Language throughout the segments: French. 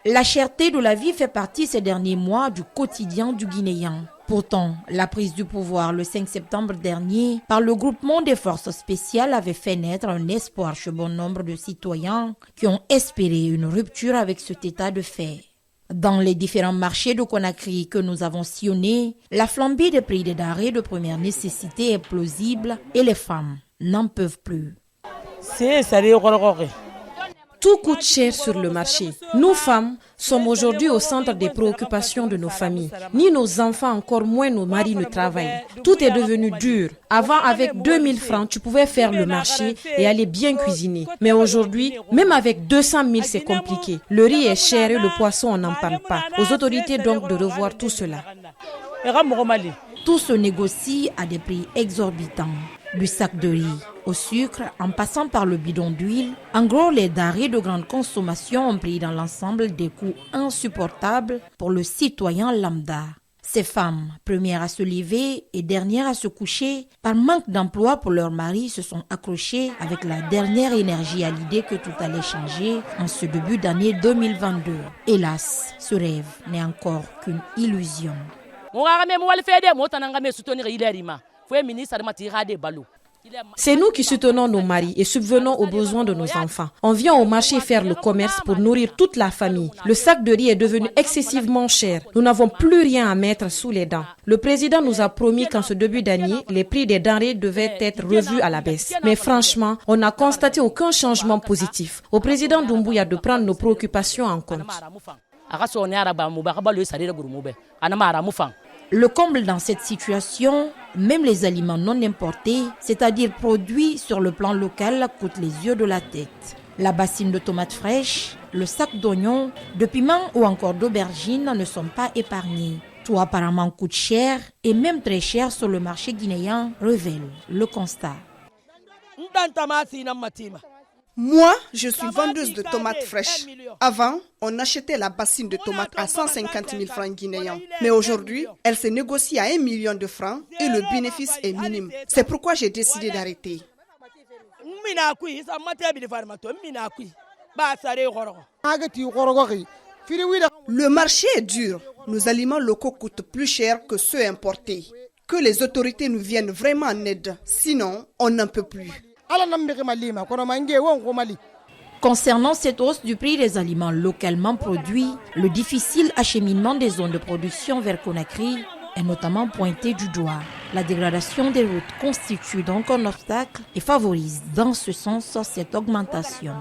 La cherté de la vie fait partie ces derniers mois du quotidien du Guinéen. Pourtant, la prise du pouvoir le 5 septembre dernier par le groupement des forces spéciales avait fait naître un espoir chez bon nombre de citoyens qui ont espéré une rupture avec cet état de fait. Dans les différents marchés de Conakry que nous avons sillonnés, la flambée des prix des denrées de première nécessité est plausible et les femmes n'en peuvent plus. Tout coûte cher sur le marché. Nous, femmes, sommes aujourd'hui au centre des préoccupations de nos familles. Ni nos enfants, encore moins nos maris ne travaillent. Tout est devenu dur. Avant, avec 2000 francs, tu pouvais faire le marché et aller bien cuisiner. Mais aujourd'hui, même avec 200 000, c'est compliqué. Le riz est cher et le poisson, on n'en parle pas. Aux autorités donc de revoir tout cela. Tout se négocie à des prix exorbitants. Du sac de riz au sucre, en passant par le bidon d'huile, en gros, les denrées de grande consommation ont pris dans l'ensemble des coûts insupportables pour le citoyen lambda. Ces femmes, premières à se lever et dernières à se coucher, par manque d'emploi pour leur mari, se sont accrochées avec la dernière énergie à l'idée que tout allait changer en ce début d'année 2022. Hélas, ce rêve n'est encore qu'une illusion. C'est nous qui soutenons nos maris et subvenons aux besoins de nos enfants. On vient au marché faire le commerce pour nourrir toute la famille. Le sac de riz est devenu excessivement cher. Nous n'avons plus rien à mettre sous les dents. Le président nous a promis qu'en ce début d'année, les prix des denrées devaient être revus à la baisse. Mais franchement, on n'a constaté aucun changement positif. Au président Doumbouya de prendre nos préoccupations en compte. Le comble dans cette situation, même les aliments non importés, c'est-à-dire produits sur le plan local, coûtent les yeux de la tête. La bassine de tomates fraîches, le sac d'oignons, de piments ou encore d'aubergines ne sont pas épargnés. Tout apparemment coûte cher et même très cher sur le marché guinéen, révèle le constat. Moi, je suis vendeuse de tomates fraîches. Avant, on achetait la bassine de tomates à 150 000 francs guinéens. Mais aujourd'hui, elle se négocie à 1 million de francs et le bénéfice est minime. C'est pourquoi j'ai décidé d'arrêter. Le marché est dur. Nos aliments locaux coûtent plus cher que ceux importés. Que les autorités nous viennent vraiment en aide. Sinon, on n'en peut plus. Concernant cette hausse du prix des aliments localement produits, le difficile acheminement des zones de production vers Conakry est notamment pointé du doigt. La dégradation des routes constitue donc un obstacle et favorise dans ce sens cette augmentation.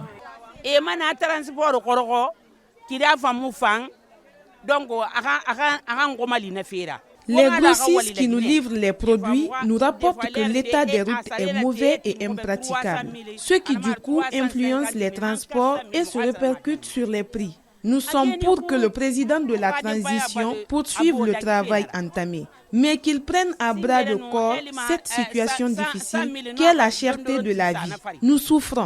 Les grossistes qui nous livrent les produits nous rapportent que l'état des routes est mauvais et impraticable, ce qui du coup influence les transports et se répercute sur les prix. Nous sommes pour que le président de la transition poursuive le travail entamé, mais qu'il prenne à bras le corps cette situation difficile qu'est la cherté de la vie. Nous souffrons.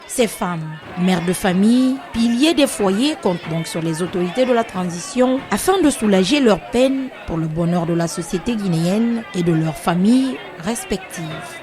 Ces femmes, mères de famille, piliers des foyers, comptent donc sur les autorités de la transition afin de soulager leur peine pour le bonheur de la société guinéenne et de leurs familles respectives.